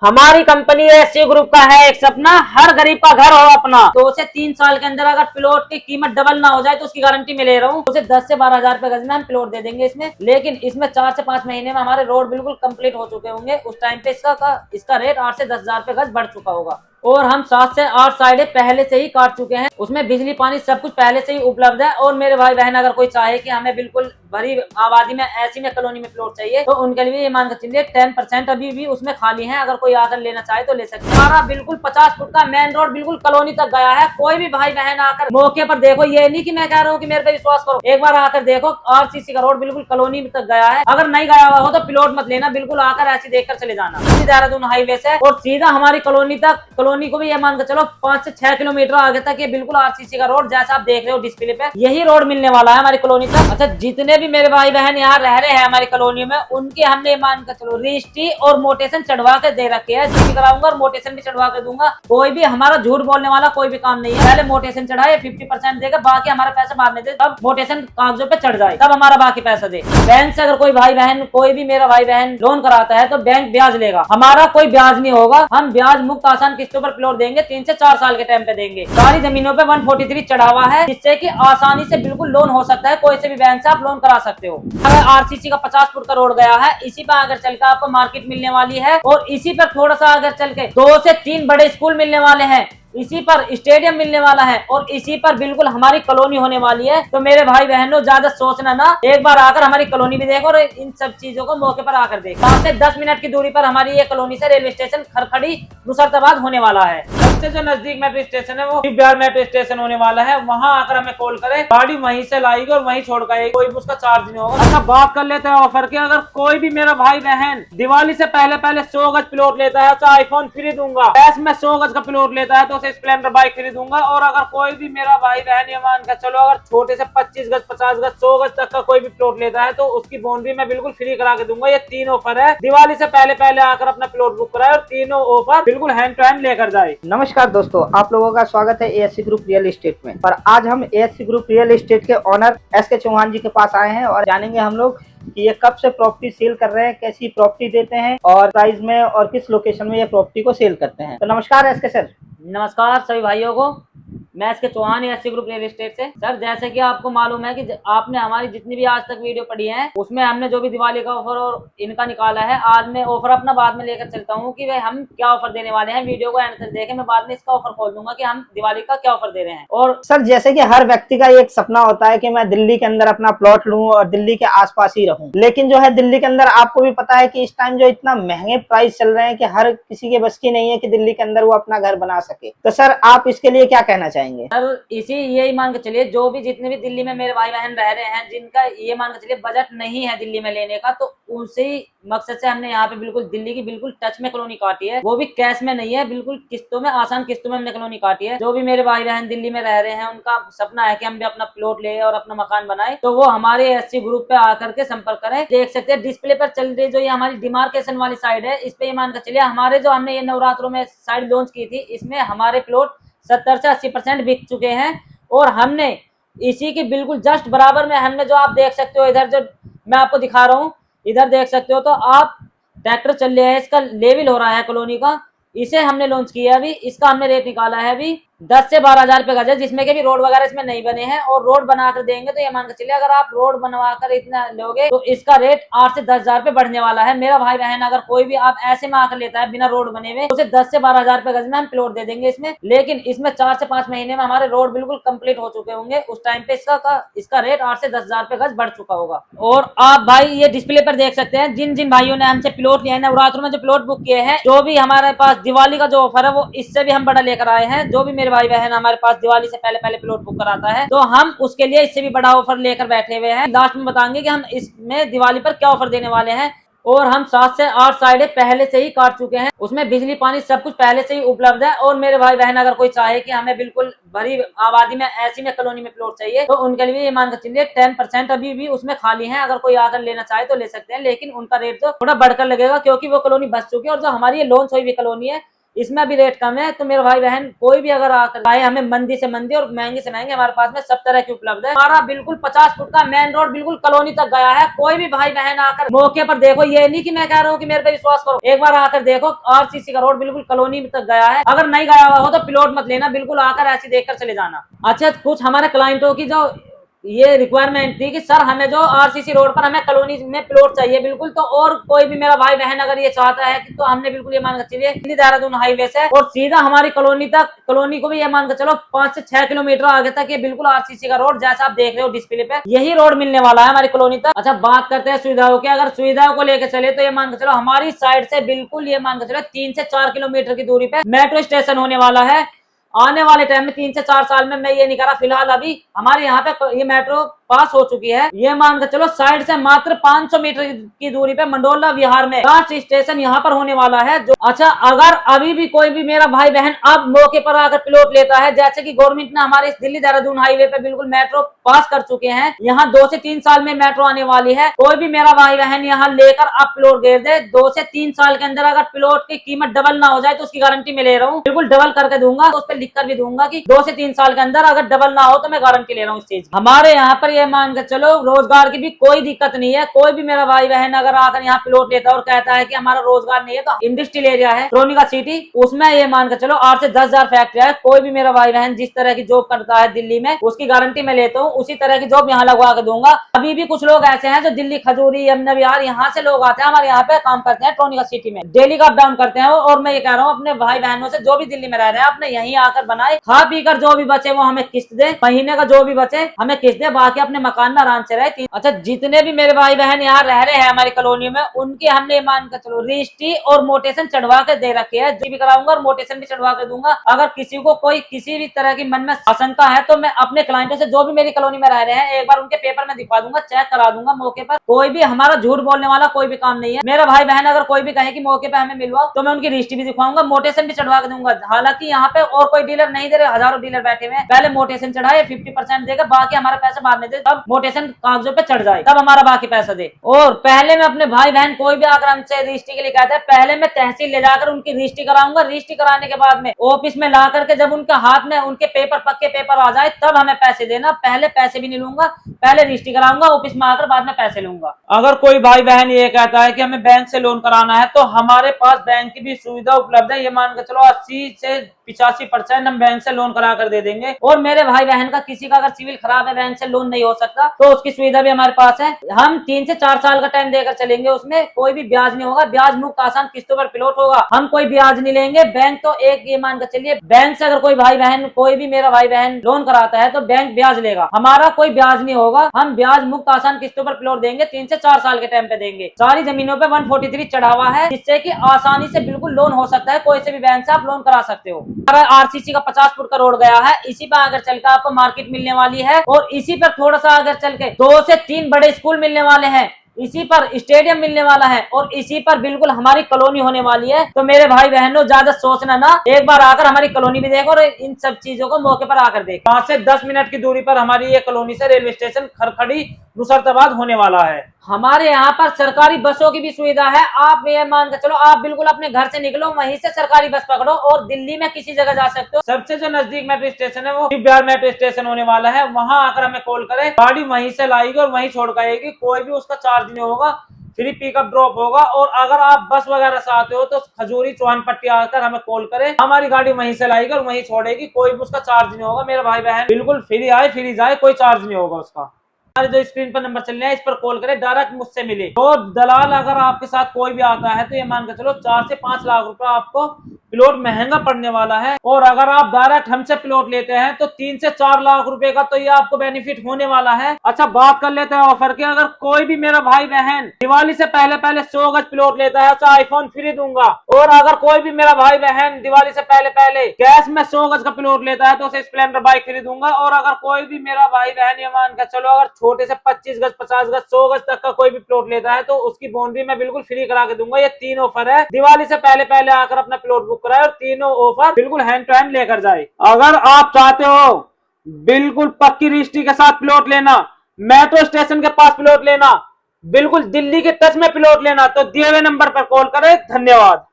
हमारी company SC group का है एक सपना, हर गरीब का घर हो अपना। 2 से 3 साल के अंदर अगर प्लॉट की कीमत डबल ना हो जाए तो उसकी गारंटी में ले रहा हूँ। उसे 10 से 12 हजार रुपए गज में हम प्लॉट दे देंगे इसमें। लेकिन इसमें 4 से 5 महीने में हमारे रोड बिल्कुल कंप्लीट हो चुके होंगे। उस टाइम पे इसका रेट 8 से 10 हजार रुपए गज बढ़ चुका होगा। और हम 7 से 8 साइडें पहले से ही काट चुके हैं। उसमें बिजली पानी सब कुछ पहले से ही उपलब्ध है। और मेरे भाई बहन अगर कोई चाहे कि हमें बिल्कुल भरी आबादी में ऐसी में कॉलोनी में प्लॉट चाहिए तो उनके लिए ये मान कर चलिए 10% अभी भी उसमें खाली है। अगर कोई आकर लेना चाहे तो ले सकते हैं। हमारा बिल्कुल 50 फुट का मेन रोड बिल्कुल कॉलोनी तक गया है। कोई भी भाई बहन आकर मौके पर देखो, ये नहीं कि मैं कह रहा हूँ कि मेरे पे विश्वास करो, एक बार आकर देखो आरसीसी का रोड बिल्कुल कॉलोनी तक गया है। अगर नहीं गया हुआ हो तो प्लॉट मत लेना, बिल्कुल आकर ऐसे देखकर चले जाना। देहरादून हाईवे से और सीधा हमारी कॉलोनी तक, कॉलोनी को भी ये मानकर चलो 5 से 6 किलोमीटर आगे तक ये बिल्कुल आरसीसी का रोड जैसा आप देख रहे हो डिस्प्ले पे, यही रोड मिलने वाला है हमारी कॉलोनी तक। अच्छा, जितने भी मेरे भाई बहन यहाँ रह रहे हैं हमारी कॉलोनी में, उनके हमने मानकर चलो रजिस्ट्री और मोटेशन चढ़वा के दे रखे है। रजिस्ट्री कराऊंगा और मोटेशन भी चढ़वा के दूंगा। कोई भी हमारा झूठ बोलने वाला कोई भी काम नहीं है। पहले मोटेशन चढ़ाए 50% देगा, बाकी हमारा पैसा बाद में दे। तब मोटेशन कागजों पे चढ़ जाए तब हमारा बाकी पैसा दे। बैंक से अगर कोई भाई बहन, कोई भी मेरा भाई बहन लोन कराता है तो बैंक ब्याज लेगा, हमारा कोई ब्याज नहीं होगा। हम ब्याज मुक्त आसान किस्तों पर प्लॉट देंगे, 3 से 4 साल के टाइम पे देंगे। सारी जमीनों पे 143 चढ़ा हुआ है, जिससे कि आसानी से बिल्कुल लोन हो सकता है। कोई से भी बैंक से आप लोन करा सकते हो। अगर आरसीसी का 50 फुट का रोड गया है, इसी पर अगर चलकर आपको मार्केट मिलने वाली है और इसी पर थोड़ा सा अगर चल के 2 से 3 बड़े स्कूल मिलने वाले हैं, इसी पर स्टेडियम मिलने वाला है और इसी पर बिल्कुल हमारी कॉलोनी होने वाली है। तो मेरे भाई बहनों ज्यादा सोचना ना, एक बार आकर हमारी कॉलोनी भी देखो और इन सब चीजों को मौके पर आकर देखो। 5 से 10 मिनट की दूरी पर हमारी ये कॉलोनी से रेलवे स्टेशन खरखड़ी मुसर्दाबाद होने वाला है। सबसे जो नजदीक मेट्रो स्टेशन है वो बिहार मेट्रो स्टेशन होने वाला है। वहाँ आकर हमें कॉल करें, गाड़ी वहीं से लाएगी और वहीं छोड़ कर, कोई भी उसका चार्ज नहीं होगा। अच्छा, बात कर लेते हैं ऑफर की। अगर कोई भी मेरा भाई बहन दिवाली से पहले 100 गज प्लॉट लेता है तो आईफोन फ्री दूंगा। कैश में 100 गज का प्लॉट लेता है तो स्प्लेंडर बाइक खरीदूंगा। और अगर कोई भी मेरा भाई बहन ये मान कर चलो अगर छोटे से 25 गज 50 गज 100 गज तक का कोई भी प्लॉट लेता है तो उसकी बाउंड्री मैं बिल्कुल फ्री करा के दूंगा। ये 3 ऑफर है। दिवाली से पहले आकर अपना प्लॉट बुक कराए और तीनों ऑफर बिल्कुल हैंड टू हैंड लेकर जाए। नमस्कार दोस्तों, आप लोगों का स्वागत है एएससी ग्रुप रियल एस्टेट में। और आज हम एएससी ग्रुप रियल एस्टेट के ऑनर एसके चौहान जी के पास आए हैं और जानेंगे हम लोग कि ये कब से प्रॉपर्टी सेल कर रहे हैं, कैसी प्रॉपर्टी देते हैं और प्राइस में और किस लोकेशन में ये प्रॉपर्टी को सेल करते हैं। तो नमस्कार एसके सर। नमस्कार सभी भाइयों को। मैं SK Chauhan SC group real estate से। सर, जैसे कि आपको मालूम है कि आपने हमारी जितनी भी आज तक वीडियो पढ़ी है उसमें हमने जो भी दिवाली का ऑफर और इनका निकाला है, आज मैं ऑफर अपना बाद में लेकर चलता हूँ कि भाई हम क्या ऑफर देने वाले हैं। वीडियो को एंड तक देखें, मैं बाद में इसका ऑफर खोल दूंगा कि हम दिवाली का क्या ऑफर दे रहे हैं। और सर, जैसे कि हर व्यक्ति का एक सपना होता है कि मैं दिल्ली के अंदर अपना प्लॉट लूं और दिल्ली के आसपास ही रहूं, लेकिन जो है दिल्ली के अंदर आपको भी पता है कि इस टाइम जो इतना महंगे प्राइस चल रहे हैं कि हर किसी के बस की नहीं है कि दिल्ली के अंदर वो अपना घर बना सके। तो सर, आप इसके लिए क्या कहना चाहेंगे? सर, यही मान के चलिए, जो भी जितने भी दिल्ली में मेरे भाई बहन रह रहे हैं जिनका ये मान के चलिए बजट नहीं है दिल्ली में लेने का, तो उसी मकसद से हमने यहाँ पे बिल्कुल दिल्ली की बिल्कुल टच में कॉलोनी काटी है। वो भी कैश में नहीं है, बिल्कुल किस्तों में, आसान किस्तों में हमने कॉलोनी काटी है। जो भी मेरे भाई बहन दिल्ली में रह रहे हैं उनका सपना है कि हम भी अपना प्लॉट ले और अपना मकान बनाए, तो वो हमारे एससी ग्रुप पे आकर के संपर्क करें। देख सकते हैं डिस्प्ले पर चल रही जो ये हमारी डिमार्केशन वाली साइड है, इस पे ये मान कर चलिए हमारे जो हमने ये नवरात्रों में साइड लॉन्च की थी, इसमें हमारे प्लॉट 70 से 80% बिक चुके हैं। और हमने इसी की बिल्कुल जस्ट बराबर में हमने जो आप देख सकते हो, इधर जो मैं आपको दिखा रहा हूँ, इधर देख सकते हो तो आप ट्रैक्टर चल रहे हैं, इसका लेवल हो रहा है कॉलोनी का, इसे हमने लॉन्च किया है। अभी इसका हमने रेट निकाला है अभी 10 से 12 हजार रुपए गज है, जिसमें के भी रोड वगैरह इसमें नहीं बने हैं। और रोड बनाकर देंगे तो ये मान कर चलिए अगर आप रोड बनवाकर इतना लोगे तो इसका रेट 8 से 10 हजार रुपए बढ़ने वाला है। मेरा भाई बहन अगर कोई भी आप ऐसे में आकर लेता है बिना रोड बने हुए, उसे 10 से 12 हजार रुपए गज में हम प्लॉट दे देंगे इसमें। लेकिन इसमें 4 से 5 महीने में हमारे रोड बिल्कुल कंप्लीट हो चुके होंगे। उस टाइम पे इसका रेट 8 से 10 हजार रुपए गज बढ़ चुका होगा। और आप भाई ये डिस्प्ले पर देख सकते हैं जिन जिन भाइयों ने हमसे प्लॉट लिया है, नवरात्रों में जो प्लॉट बुक किए हैं, जो भी हमारे पास दिवाली का जो ऑफर है वो इससे भी हम बड़ा लेकर आए हैं। जो भी मेरे भाई बहन हमारे पास दिवाली से पहले प्लॉट बुक कराता है तो हम उसके लिए इससे भी बड़ा ऑफर लेकर बैठे हुए हैं। लास्ट में बताएंगे कि हम इसमें दिवाली पर क्या ऑफर देने वाले हैं। और हम 7 से 8 साइडें पहले से ही काट चुके हैं, उसमें बिजली पानी सब कुछ पहले से ही उपलब्ध है। और मेरे भाई बहन अगर कोई चाहे कि हमें बिल्कुल भरी आबादी में ऐसी में कॉलोनी में प्लॉट चाहिए तो उनके लिए ये मान कर चलिए 10% अभी भी उसमें खाली है। अगर कोई आकर लेना चाहे तो ले सकते हैं, लेकिन उनका रेट तो थोड़ा बढ़कर लगेगा क्योंकि वो कॉलोनी बच चुकी है। और जो हमारी ये लॉन्च हुई हुई कॉलोनी है इसमें भी रेट कम है। तो मेरे भाई बहन कोई भी अगर आकर आए, हमें मंदी से मंदी और महंगी से महंगे हमारे पास में सब तरह की उपलब्ध है। हमारा बिल्कुल 50 फुट का मेन रोड बिल्कुल कॉलोनी तक गया है। कोई भी भाई बहन आकर मौके पर देखो, ये नहीं कि मैं कह रहा हूँ कि मेरे पे विश्वास करो, एक बार आकर देखो आरसीसी का रोड बिल्कुल कॉलोनी तक गया है। अगर नहीं गया हुआ हो तो प्लॉट मत लेना, बिल्कुल आकर ऐसे देखकर चले जाना। अच्छा, कुछ हमारे क्लाइंटों की जो ये रिक्वायरमेंट थी कि सर हमें जो आरसीसी रोड पर हमें कॉलोनी में प्लॉट चाहिए बिल्कुल, तो और कोई भी मेरा भाई बहन अगर ये चाहता है कि तो हमने बिल्कुल ये मान कर चलिए दिल्ली देहरादून हाईवे से और सीधा हमारी कॉलोनी तक, कॉलोनी को भी ये मान कर चलो 5 से 6 किलोमीटर आगे तक ये बिल्कुल आरसीसी का रोड जैसा आप देख रहे हो डिस्प्ले पे, यही रोड मिलने वाला है हमारी कॉलोनी तक। अच्छा, बात करते हैं सुविधाओं की। अगर सुविधाओं को लेकर चले तो ये मान कर चलो हमारी साइड से बिल्कुल ये मान कर चलो 3 से 4 किलोमीटर की दूरी पे मेट्रो स्टेशन होने वाला है। आने वाले टाइम में 3 से 4 साल में, मैं ये नहीं कह रहा, फिलहाल अभी हमारे यहाँ पे ये मेट्रो पास हो चुकी है। ये मान कर चलो साइड से मात्र 500 मीटर की दूरी पे मंडोला विहार में लास्ट स्टेशन यहाँ पर होने वाला है। जो अच्छा, अगर अभी भी कोई भी मेरा भाई बहन अब मौके पर आकर प्लॉट लेता है, जैसे कि गवर्नमेंट ने हमारे इस दिल्ली देहरादून हाईवे पे बिल्कुल मेट्रो पास कर चुके हैं, यहाँ 2 से 3 साल में मेट्रो आने वाली है। कोई भी मेरा भाई बहन यहाँ लेकर अब प्लॉट घेर दे, 2 से 3 साल के अंदर अगर प्लॉट की कीमत डबल ना हो जाए तो उसकी गारंटी मैं ले रहा हूँ, बिल्कुल डबल करके दूंगा। तो उस पर लिख कर भी दूंगा कि 2 से 3 साल के अंदर अगर डबल ना हो तो मैं गारंटी ले रहा हूँ इस चीज। हमारे यहाँ पर ये मान कर चलो रोजगार की भी कोई दिक्कत नहीं है। कोई भी मेरा भाई बहन अगर आकर यहाँ प्लॉट लेता है और कहता है कि हमारा रोजगार नहीं है, तो इंडस्ट्रियल एरिया है सोनिका सिटी, उसमें ये मान कर चलो 8 से 10 हजार फैक्ट्री है। कोई भी मेरा भाई बहन जिस तरह की जॉब करता है दिल्ली में, उसकी गारंटी मैं लेता हूँ, उसी तरह की जॉब यहाँ लगवा के दूंगा। अभी भी कुछ लोग ऐसे हैं जो दिल्ली, खजूरी, यमुना विहार यहाँ से लोग आते हैं, हमारे यहाँ पे काम करते हैं सोनिका सिटी में, डेली का अप डाउन करते हैं। और मैं ये कह रहा हूँ अपने भाई बहनों से जो भी दिल्ली में रह रहे हैं, अपने यहीं आकर बनाए, खा पी कर जो भी बचे वो हमें किस्त दे, महीने का जो भी बचे हमें किस्त दे, बाकी अपने मकान में आराम से रहे। अच्छा, जितने भी मेरे भाई बहन यहाँ रह रहे हैं हमारी कॉलोनी में, उनके हमने मान कर चलो रजिस्ट्री और मोटेशन चढ़वा के दे रखे है, जो भी कराऊंगा और मोटेशन भी चढ़वा के दूंगा। अगर किसी को कोई किसी भी तरह की मन में आशंका है तो मैं अपने क्लाइंटों से जो भी मेरी कॉलोनी में रह रहे हैं एक बार उनके पेपर में दिखा दूंगा, चेक करा दूंगा मौके पर। कोई भी हमारा झूठ बोलने वाला कोई भी काम नहीं है। मेरा भाई बहन अगर कोई भी कहे कि मौके पे हमें मिलवाओ तो मैं उनकी रजिस्ट्री भी दिखवाऊंगा, मोटेशन भी चढ़वा के दूंगा। हालांकि यहाँ पे और कोई डीलर नहीं दे रहे, हजारों डीलर बैठे हुए हैं, पहले मोटेशन चढ़ाए 50% देगा, बाकी हमारा पैसा बाद में दे, तब मोटेशन कागजों पे चढ़ जाए तब हमारा बाकी पैसा दे। और पहले मैं अपने भाई बहन कोई भी आकर हमसे रजिस्ट्री के लिए कहता है, पहले मैं तहसील ले जाकर उनकी रजिस्ट्री कराऊंगा, रजिस्ट्री कराने के बाद में ऑफिस में ला करके जब उनके हाथ में उनके पेपर, पक्के पेपर आ जाए तब हमें पैसे देना। पहले पैसे भी नहीं लूंगा, पहले रजिस्ट्री कराऊंगा, ऑफिस में आकर बाद में पैसे लूंगा। अगर कोई भाई बहन ये कहता है कि हमें बैंक से लोन कराना है तो हमारे पास बैंक की भी सुविधा उपलब्ध है। ये मान के चलो 80 से 85% हम बैंक से लोन करा कर दे देंगे। और मेरे भाई बहन का किसी का अगर सिविल खराब है, बैंक से लोन नहीं हो सकता, तो उसकी सुविधा भी हमारे पास है। हम 3 से 4 साल का टाइम देकर चलेंगे, उसमें कोई भी ब्याज नहीं होगा, ब्याज मुक्त आसान किस्तों पर प्लॉट होगा, हम कोई ब्याज नहीं लेंगे। बैंक तो एक ये मान कर चलिए, बैंक से अगर कोई भाई बहन, कोई भी मेरा भाई बहन लोन कराता है तो बैंक ब्याज लेगा, हमारा कोई ब्याज नहीं होगा। हम ब्याज मुक्त आसान किस्तों पर प्लॉट देंगे, 3 से 4 साल के टाइम पे देंगे। सारी जमीनों पे 143 चढ़ा हुआ है, जिससे कि आसानी से बिल्कुल लोन हो सकता है, कोई से भी बैंक से आप लोन करा सकते हो। आरसीसी का 50 फुट का रोड गया है, इसी पर आगे चलकर आपको मार्केट मिलने वाली है, और इसी पर थोड़ा सा आगे चल के 2 से 3 बड़े स्कूल मिलने वाले हैं, इसी पर स्टेडियम मिलने वाला है, और इसी पर बिल्कुल हमारी कॉलोनी होने वाली है। तो मेरे भाई बहनों ज्यादा सोचना ना, एक बार आकर हमारी कॉलोनी भी देखो और इन सब चीजों को मौके पर आकर देखो। 5 से 10 मिनट की दूरी पर हमारी ये कॉलोनी से रेलवे स्टेशन खरखड़ी मुसर्दाबाद होने वाला है। हमारे यहाँ पर सरकारी बसों की भी सुविधा है। आप ये मान के चलो, आप बिल्कुल अपने घर से निकलो, वहीं से सरकारी बस पकड़ो और दिल्ली में किसी जगह जा सकते हो। सबसे जो नजदीक मेट्रो स्टेशन है वो बिहार मेट्रो स्टेशन होने वाला है, वहां आकर हमें कॉल करें, गाड़ी वहीं से लाएगी और वहीं छोड़ कर आएगी, कोई भी उसका चार्ज नहीं होगा, फ्री पिकअप ड्रॉप होगा। और अगर आप बस वगैरह से आते हो तो खजूरी चौहान पट्टी आकर हमें कॉल करें, हमारी गाड़ी वहीं से लाएगी और वहीं छोड़ेगी, कोई भी उसका चार्ज नहीं होगा। मेरे भाई बहन बिल्कुल फ्री आए फ्री जाए, कोई चार्ज नहीं होगा उसका। हमारे जो स्क्रीन पर नंबर चल रहे हैं इस पर कॉल करें, डायरेक्ट मुझसे मिले। तो दलाल अगर आपके साथ कोई भी आता है तो ये मान कर चलो 4 से 5 लाख रुपए आपको प्लॉट महंगा पड़ने वाला है। और अगर आप डायरेक्ट हमसे प्लॉट लेते हैं तो 3 से 4 लाख रुपए का तो ये आपको बेनिफिट होने वाला है। अच्छा, बात कर लेते हैं ऑफर की। अगर कोई भी मेरा भाई बहन दिवाली से पहले 100 गज प्लॉट लेता है तो आईफोन फ्री दूंगा। और अगर कोई भी मेरा भाई बहन दिवाली से पहले कैश में 100 गज का प्लॉट लेता है तो उसे स्प्लेंडर बाइक फ्री दूंगा। और अगर कोई भी मेरा भाई बहन ये मान कर चलो अगर छोटे से 25 गज, 50 गज, 100 गज तक का कोई भी प्लॉट लेता है तो उसकी बाउंड्री मैं बिल्कुल फ्री करा के दूंगा। ये 3 ऑफर है, दिवाली से पहले आकर अपना प्लॉट बुक कराए और तीनों ऑफर बिल्कुल हैंड टू हैंड लेकर जाए। अगर आप चाहते हो बिल्कुल पक्की रजिस्ट्री के साथ प्लॉट लेना, मेट्रो स्टेशन के पास प्लॉट लेना, बिल्कुल दिल्ली के टच में प्लॉट लेना, तो दिए हुए नंबर पर कॉल करें। धन्यवाद।